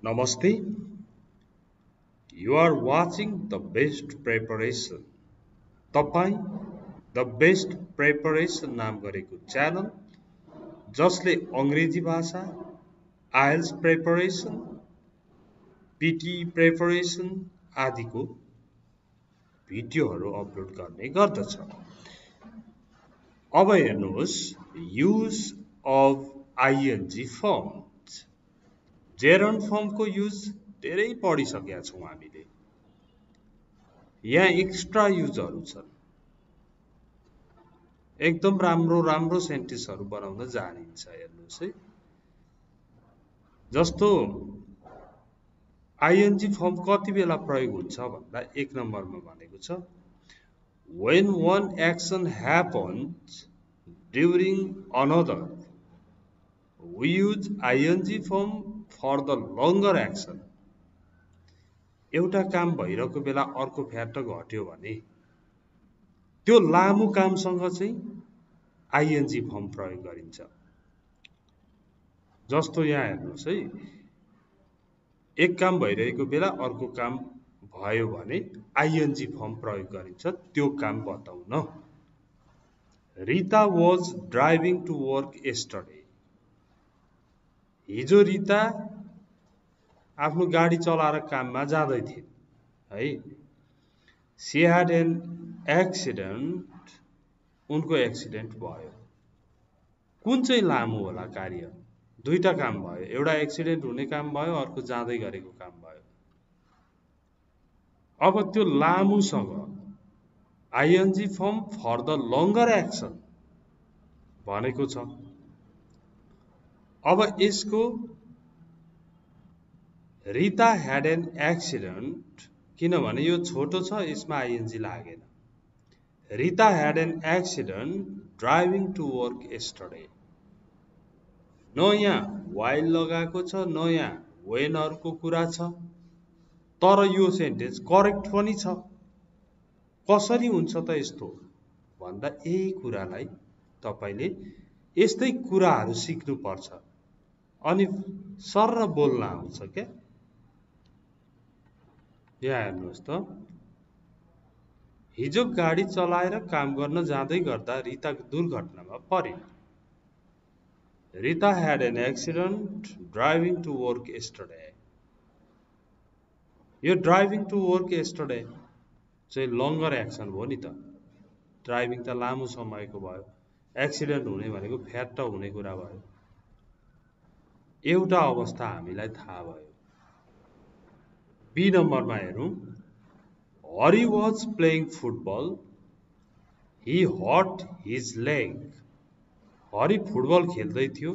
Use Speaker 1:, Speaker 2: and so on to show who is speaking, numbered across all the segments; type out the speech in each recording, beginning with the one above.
Speaker 1: Namaste. You are watching the best preparation. तपाईँ the best preparation नाम गरेको channel जसले अंग्रेजी भाषा आइएल्स प्रिपरेसन पीटी प्रिपरेसन आदिको भिडियोहरू अपलोड गर्ने गर्दछ। अब हेर्नुहोस् use of ING forms. Gerund फर्मको युज धेरै पढिसकेका छौं हामीले। यहाँ एक्स्ट्रा युजहरू छन्। एकदम राम्रो सेन्टेन्सहरू बनाउन जानिन्छ। हेर्नुहोस् है, जस्तो आइएनजी फर्म कति बेला प्रयोग हुन्छ भन्दा 1 नम्बरमा भनेको छ when one action happens during another we use ing form for the longer action। एउटा काम भइरहेको बेला अर्को फ्याट घट्यो भने त्यो लामो कामसँग चाहिँ आइएनजी फर्म प्रयोग गरिन्छ। जस्तो यहाँ हेर्नुहोस् है, एक काम भइरहेको बेला अर्को काम भयो भने आइएनजी फर्म प्रयोग गरिन्छ त्यो काम बताउन। Rita was driving to work yesterday। हिजो रिता आफ्नो गाडी चलाएर काममा जाँदै थिइन् है। She had an accident. उनको एक्सिडेन्ट भयो। कुन चाहिँ लामो होला कार्य? दुईटा काम भयो। एउटा एक्सिडेन्ट हुने काम भयो, अर्को जाँदै गरेको काम भयो। अब त्यो लामोसँग ING form for the longer action भनेको छ। अब यसको रिता ह्याड एन एक्सिडेन्ट किनभने यो छोटो छ, यसमा आइएनजी लागेन। Rita had an accident driving to work yesterday। न यहाँ वाइल लगाएको छ, न यहाँ वेनहरुको कुरा छ, तर यो सेन्टेन्स करेक्ट पनि छ। कसरी हुन्छ त यस्तो भन्दा यही कुरालाई तपाईले यस्तै कुराहरू सिक्नु पर्छ अनि सर्र बोल्न आउँछ के। यहाँ हेर्नुहोस् त, हिजो गाडी चलाएर काम गर्न जाँदै गर्दा रिता दुर्घटनामा परिन्। Rita had an accident driving to work yesterday। यो ड्राइभिङ टु वर्क yesterday चाहिँ लङ्गर एक्सन हो नि त। ड्राइभिङ त लामो समयको भयो, एक्सिडेन्ट हुने भनेको फ्याट्ट हुने कुरा भयो। एउटा अवस्था हामीलाई थाहा भयो। बी नम्बरमा हेरौं। Hari was playing football, he hit his leg. Hari football खेल्दै थियो,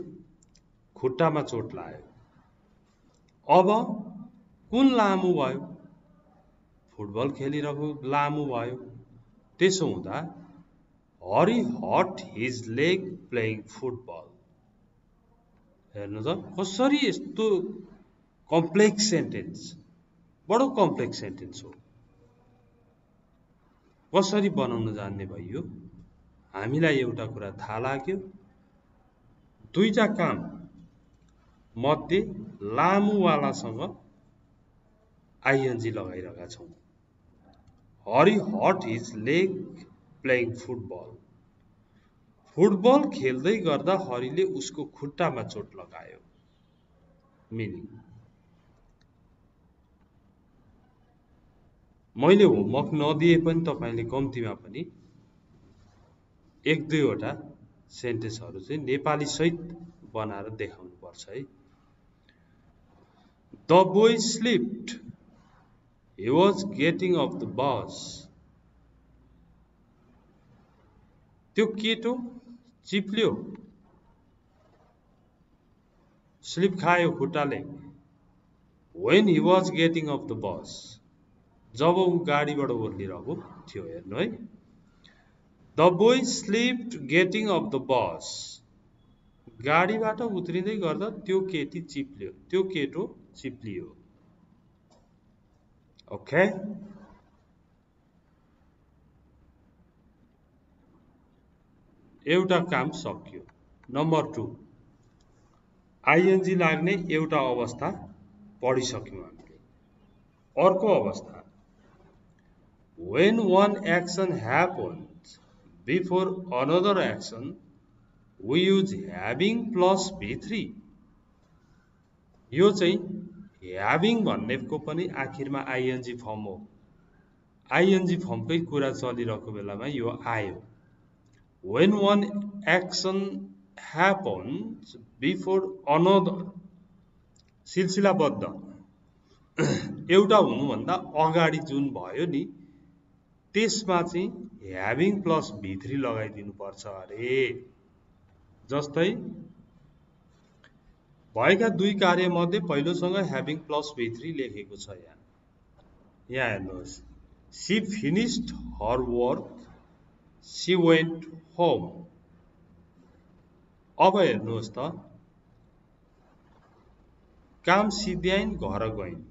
Speaker 1: खुट्टामा चोट लाग्यो। अब कुन लामो भयो? फुटबल खेलिरहेको लामो भयो। त्यसो हुँदा Hari hot his leg playing football. हेर्नु त कसरी यस्तो कम्प्लेक्स सेन्टेन्स, बडो कम्प्लेक्स सेन्टेन्स हो। कसरी बनाउन जान्ने भइयो? हामीलाई एउटा कुरा थाहा लाग्यो, दुईटा काम मध्ये लामोवालासँग आइएनजी लगाइरहेका छौं। Hari hot his leg playing football. Football खेल्दै गर्दा हरिले उसको खुट्टामा चोट लगायो। मिनिङ मैले होमवर्क नदिए पनि तपाईले कम्तीमा पनि एक दुईवटा सेन्टेन्सहरू चाहिँ नेपाली सहित बनाएर देखाउनु पर्छ है। The boy slipped, he was getting off the bus। त्यो केटो चिप्ल्यो, स्लिप खायो खुट्टाले। when he was getting off the bus, जब ऊ गाडीबाट ओर्लिरहेको थियो। हेर्नु है, the boy slipped getting of the bus. गाडीबाट उत्रिँदै गर्दा त्यो केटी चिप्ल्यो, त्यो केटो चिप्लियो। ओके, एउटा काम सक्यो। नम्बर 2, आइएनजी लाग्ने एउटा अवस्था पढिसक्यौं हामीले। अर्को अवस्था, when one action happens before another action, we use having plus V3. यो चाहिँ having भन्नेको पनि आखिरमा आइएनजी फर्म हो। आइएनजी फर्मकै कुरा चलिरहेको बेलामा यो आयो। When one action happens before another, सिलसिलाबद्ध एउटा हुनुभन्दा अगाडि जुन भयो नि त्यसमा चाहिँ ह्याभिङ प्लस V3 लगाइदिनु पर्छ अरे। जस्तै भएका दुई कार्य मध्ये पहिलोसँग ह्याभिङ प्लस V3 लेखेको छ। यहाँ हेर्नुहोस्, she finished her work, she went home. अब हेर्नुहोस् त, काम सिद्ध्याइन् घर गइन्।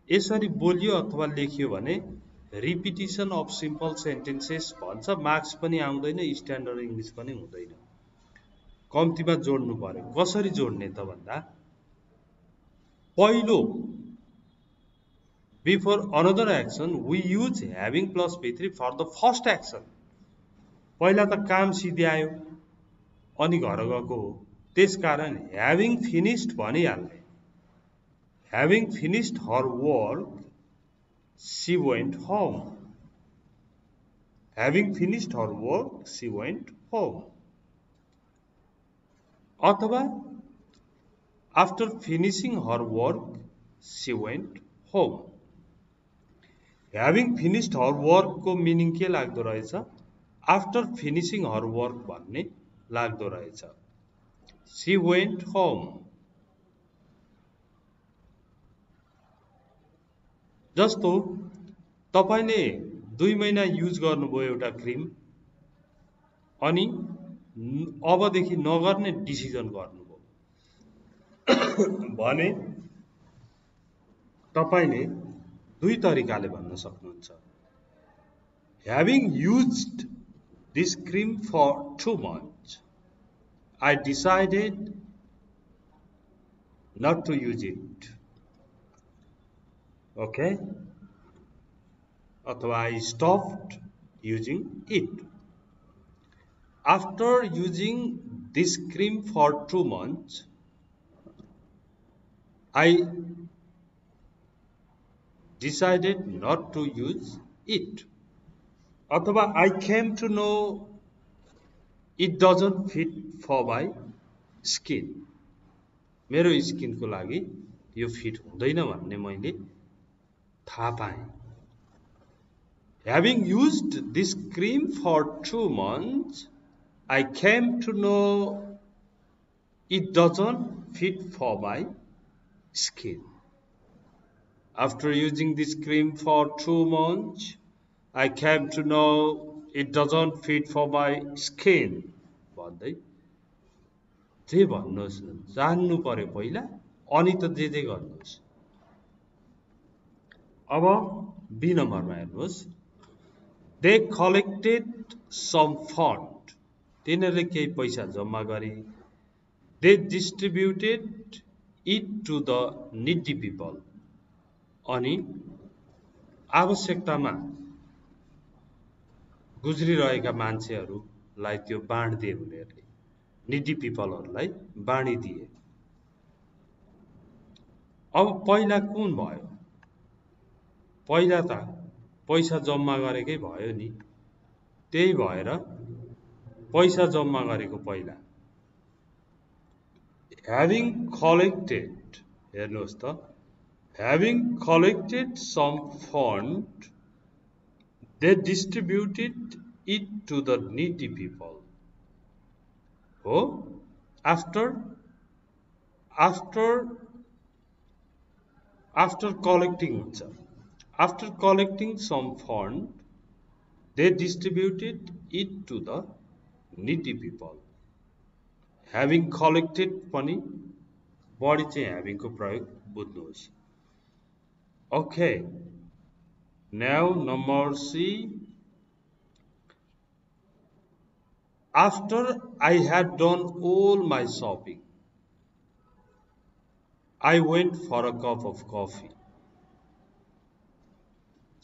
Speaker 1: यसरी बोलियो अथवा लेखियो भने रिपिटिसन अफ सिम्पल सेन्टेन्सेस भन्छ, मार्क्स पनि आउँदैन, स्ट्यान्डर्ड इङ्ग्लिस पनि हुँदैन। कम्तीमा जोड्नु पर्यो। कसरी जोड्ने त भन्दा, पहिलो before another action we use having plus V3 for the first action. पहिला त काम सिद्ध्यायो अनि घर गएको हो, त्यसकारण ह्याभिङ फिनिस्ड भनिहाल्ने। Having finished her work, she went home. Having finished her work, she went home. अथवा after finishing her work, she went home. Having finished हर वर्कको मिनिङ के लाग्दो रहेछ? आफ्टर फिनिसिङ हर वर्क भन्ने लाग्दो रहेछ। She went home. जस्तो तपाईले 2 महिना युज गर्नुभयो एउटा क्रिम, अनि अबदेखि नगर्ने डिसिजन गर्नुभयो भने तपाईले दुई तरिकाले भन्न सक्नुहुन्छ। Having used this cream for 2 months, I decided not to use it. Okay? अथवा I stopped using it. After using this cream for 2 months, I decided not to use it. अथवा I came to know it doesn't fit for my skin. मेरो स्किनको लागि यो fit हुँदैन भन्ने मैले थाहा पाएँ। Having used this cream for 2 months, I came to know it doesn't fit for my skin. After using this cream for 2 months, I came to know it doesn't fit for my skin. भन्दै जे भन्नुहोस् न, जान्नु पर्यो पहिला, अनि त जे गर्नुहोस्। अब बी नम्बरमा हेर्नुहोस्, they collected some fund. तिनीहरूले केही पैसा जम्मा गरे। They distributed it to the needy people. अनि आवश्यकतामा गुज्रिरहेका मान्छेहरूलाई त्यो बाँड्दिए उनीहरूले। निडी पिपलहरूलाई बाँडिदिए। अब पहिला कुन भयो? पहिला त पैसा जम्मा गरेकै भयो नि, त्यही भएर पैसा जम्मा गरेको पहिला। Having collected, हेर्नुहोस् त, having collected some fund, they distributed it to the needy people. हो, after collecting हुन्छ। After collecting some fund, they distributed it to the needy people. Having collected पनि बढी चाहिँ having को प्रयोग बुझ्नुहोस्। Okay, now number C. After I had done all my shopping, I went for a cup of coffee.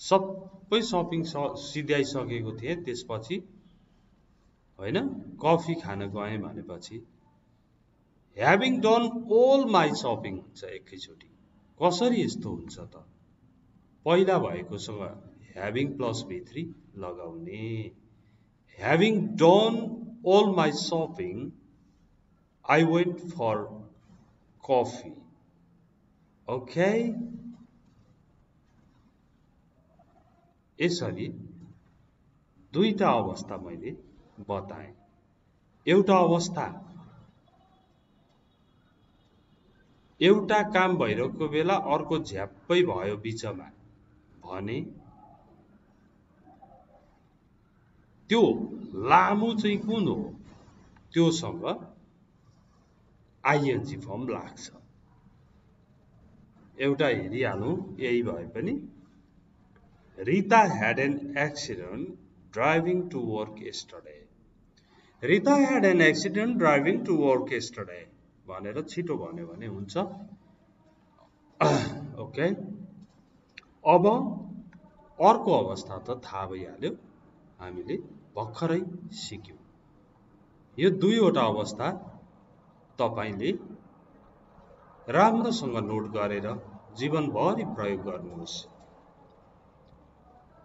Speaker 1: सबै shopping सिध्याइसकेको थिएँ, त्यसपछि होइन कफी खान गएँ भनेपछि having done all my shopping हुन्छ एकैचोटि। कसरी यस्तो हुन्छ त? पहिला भएकोसँग having plus V3 लगाउने। Having done all my shopping, I went for coffee. Okay? यसरी दुईटा अवस्था मैले बताएँ। एउटा अवस्था एउटा काम भइरहेको बेला अर्को झ्याप्पै भयो बिचमा भने त्यो लामो चाहिँ कुन हो? त्योसँग आइएनजी फर्म लाग्छ। एउटा हेरिहालौँ, यही भए पनि Rita had an accident driving to work yesterday. Rita had an accident driving to work yesterday. भनेर छिटो भन्यो भने हुन्छ। ओके, अब अर्को अवस्था त थाहा भइहाल्यो, हामीले भर्खरै सिक्यौं। यो दुईवटा अवस्था तपाईले राम्रोसँग नोट गरेर जीवनभरि प्रयोग गर्नुहोस्।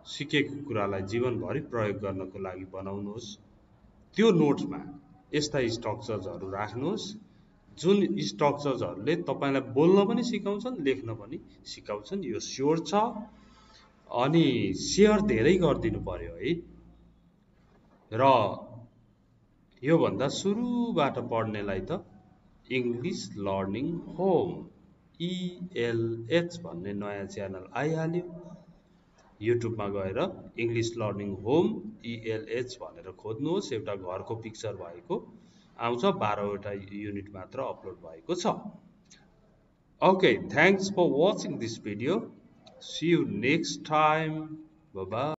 Speaker 1: सिकेको कुरालाई जीवनभरि प्रयोग गर्नको लागि बनाउनुहोस्। त्यो नोटमा यस्ता स्ट्रक्चर्सहरु राख्नुहोस् जुन स्ट्रक्चर्सहरुले तपाईलाई बोल्न पनि सिकाउँछन्, लेख्न पनि सिकाउँछन्। यो स्योर छ। अनि शेयर धेरै गरिदिनु पर्यो है। र यो भन्दा सुरुबाट पढ्नेलाई त इंग्लिश लर्निङ होम ELH भन्ने नयाँ च्यानल आइहाल्यो। युट्युबमा गएर इंग्लिश लर्निङ होम ELH भनेर खोज्नुहोस्। एउटा घरको पिक्चर भएको आउँछ। 12 वटा युनिट मात्र अपलोड भएको छ। Okay, thanks for watching this video. See you next time. Bye bye.